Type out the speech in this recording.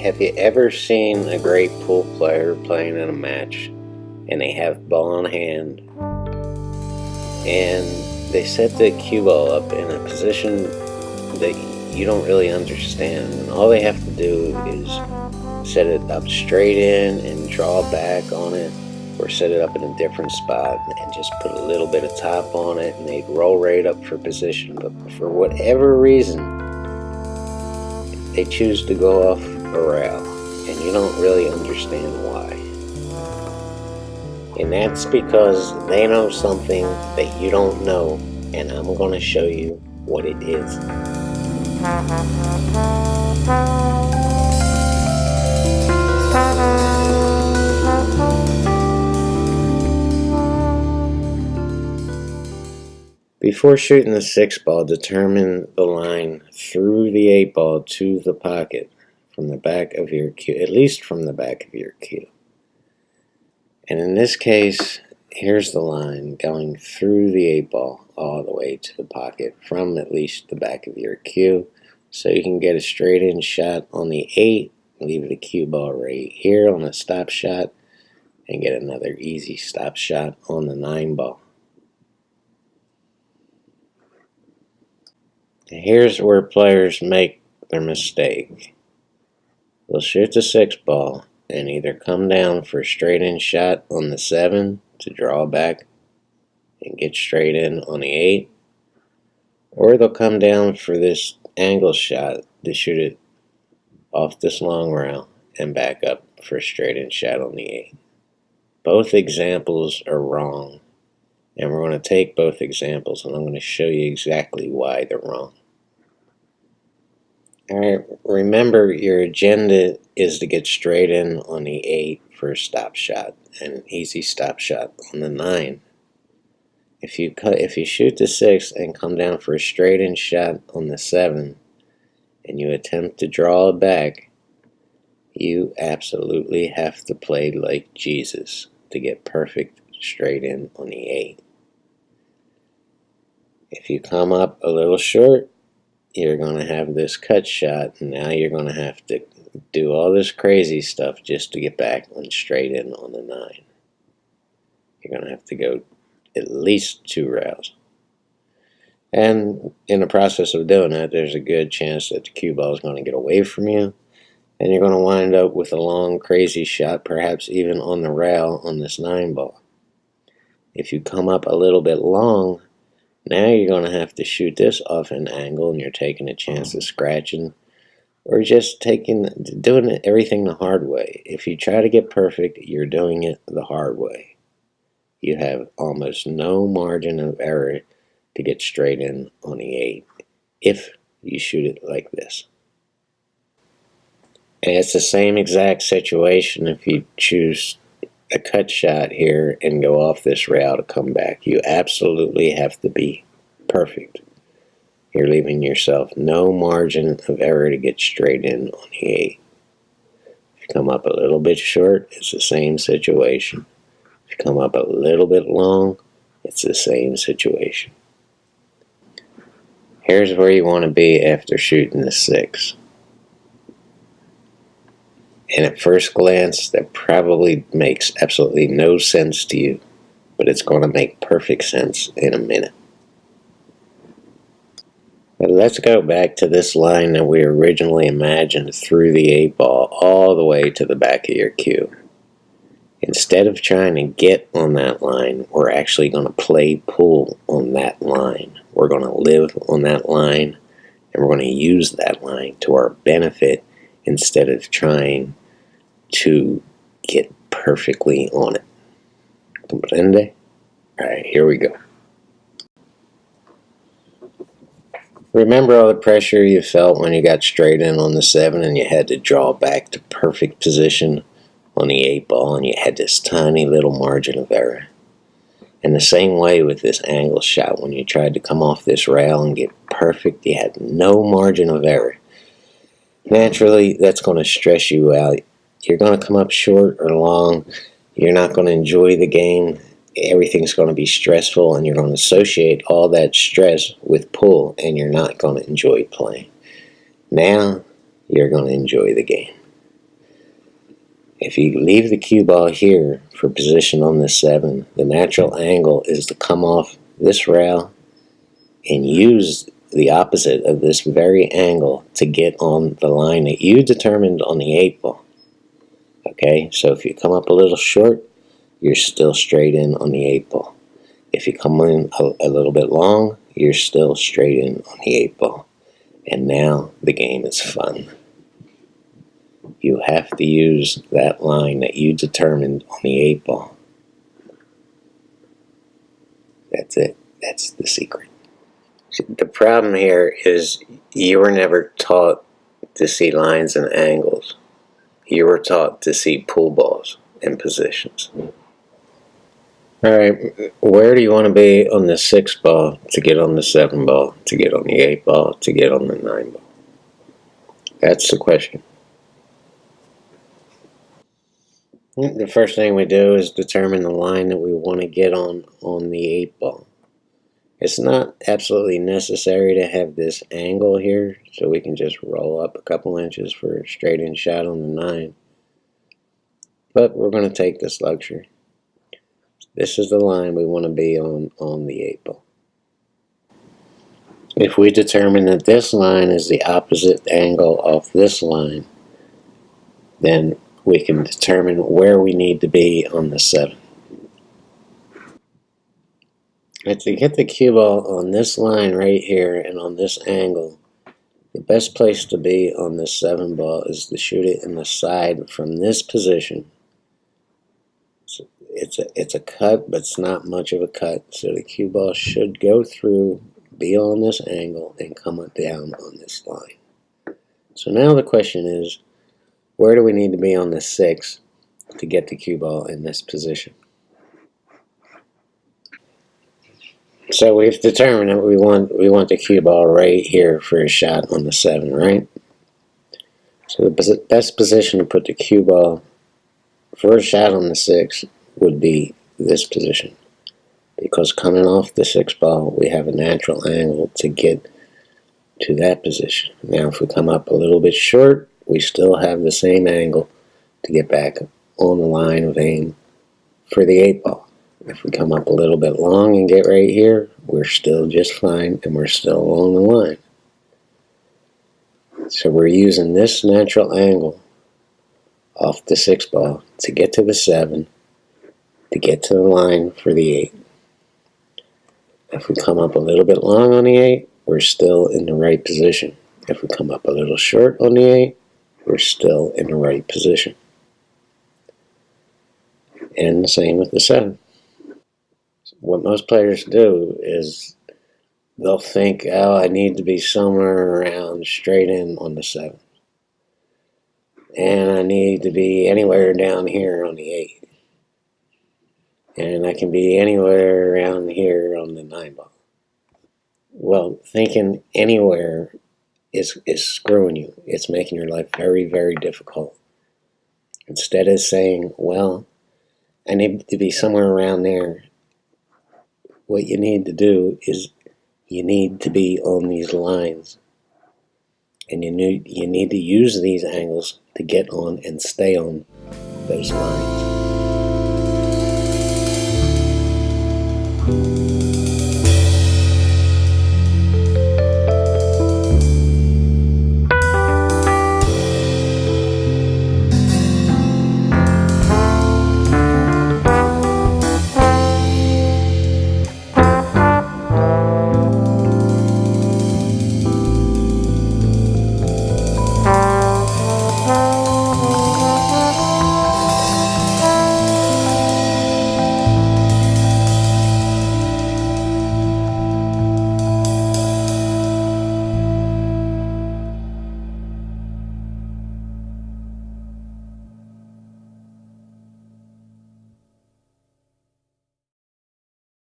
Have you ever seen a great pool player playing in a match and they have ball in hand and they set the cue ball up in a position that you don't really understand, and all they have to do is set it up straight in and draw back on it, or set it up in a different spot and just put a little bit of top on it, and they'd roll right up for position. But for whatever reason, they choose to go off a rail, and you don't really understand why. And that's because they know something that you don't know, and I'm going to show you what it is. Before shooting the 6 ball, determine the line through the 8 ball to the pocket from the back of your cue, at least from the back of your cue. And in this case, here's the line going through the 8 ball all the way to the pocket from at least the back of your cue, so you can get a straight in shot on the 8, leave the cue ball right here on a stop shot, and get another easy stop shot on the 9 ball. Here's where players make their mistake. They'll shoot the 6 ball and either come down for a straight in shot on the 7 to draw back and get straight in on the 8, or they'll come down for this angle shot to shoot it off this long rail and back up for a straight in shot on the 8. Both examples are wrong, and we're going to take both examples and I'm going to show you exactly why they're wrong. Alright, remember your agenda is to get straight in on the 8 for a stop shot and an easy stop shot on the 9. If you shoot the 6 and come down for a straight in shot on the 7 and you attempt to draw it back, you absolutely have to play like Jesus to get perfect straight in on the 8. If you come up a little short, you're going to have this cut shot, and now you're going to have to do all this crazy stuff just to get back on straight in on the 9. You're going to have to go at least 2 rails. And in the process of doing that, there's a good chance that the cue ball is going to get away from you, and you're going to wind up with a long, crazy shot, perhaps even on the rail on this 9 ball. If you come up a little bit long, now you're going to have to shoot this off an angle, and you're taking a chance of scratching, or just doing everything the hard way. If you try to get perfect, you're doing it the hard way. You have almost no margin of error to get straight in on the 8 if you shoot it like this. And it's the same exact situation if you choose a cut shot here and go off this rail to come back. You absolutely have to be perfect. You're leaving yourself no margin of error to get straight in on the 8. If you come up a little bit short, it's the same situation. If you come up a little bit long, it's the same situation. Here's where you want to be after shooting the 6. And at first glance, that probably makes absolutely no sense to you, but it's going to make perfect sense in a minute. But let's go back to this line that we originally imagined through the 8 ball all the way to the back of your cue. Instead of trying to get on that line, we're actually going to play pool on that line. We're going to live on that line, and we're going to use that line to our benefit instead of trying to get perfectly on it. Comprende? Alright, here we go. Remember all the pressure you felt when you got straight in on the 7 and you had to draw back to perfect position on the 8 ball, and you had this tiny little margin of error. And the same way with this angle shot, when you tried to come off this rail and get perfect, you had no margin of error. Naturally, that's going to stress you out. You're going to come up short or long. You're not going to enjoy the game. Everything's going to be stressful, and you're going to associate all that stress with pool, and you're not going to enjoy playing. Now, you're going to enjoy the game. If you leave the cue ball here for position on the 7, the natural angle is to come off this rail and use the opposite of this very angle to get on the line that you determined on the 8 ball. Okay, so if you come up a little short, you're still straight in on the 8 ball. If you come in a little bit long, you're still straight in on the 8 ball. And now the game is fun. You have to use that line that you determined on the 8 ball. That's it. That's the secret. The problem here is you were never taught to see lines and angles. You were taught to see pool balls and positions. Alright, where do you want to be on the 6 ball to get on the 7 ball, to get on the 8 ball, to get on the 9 ball? That's the question. The first thing we do is determine the line that we want to get on the 8 ball. It's not absolutely necessary to have this angle here, so we can just roll up a couple inches for a straight in shot on the 9. But we're going to take this luxury. This is the line we want to be on the 8 ball. If we determine that this line is the opposite angle off this line, then we can determine where we need to be on the 7. And to get the cue ball on this line right here and on this angle, the best place to be on the 7 ball is to shoot it in the side from this position. So it's a cut, but it's not much of a cut. So the cue ball should go through, be on this angle, and come down on this line. So now the question is, where do we need to be on the 6 to get the cue ball in this position? So we've determined that we want the cue ball right here for a shot on the 7, right? So the best position to put the cue ball for a shot on the 6 would be this position, because coming off the 6 ball, we have a natural angle to get to that position. Now, if we come up a little bit short, we still have the same angle to get back on the line of aim for the 8 ball. If we come up a little bit long and get right here, we're still just fine, and we're still along the line. So we're using this natural angle off the 6 ball to get to the 7, to get to the line for the 8. If we come up a little bit long on the 8, we're still in the right position. If we come up a little short on the 8, we're still in the right position. And the same with the 7. What most players do is they'll think, oh, I need to be somewhere around straight in on the 7. And I need to be anywhere down here on the 8. And I can be anywhere around here on the 9 ball. Well, thinking anywhere is screwing you. It's making your life very, very difficult. Instead of saying, well, I need to be somewhere around there, what you need to do is you need to be on these lines. And you need to use these angles to get on and stay on those lines.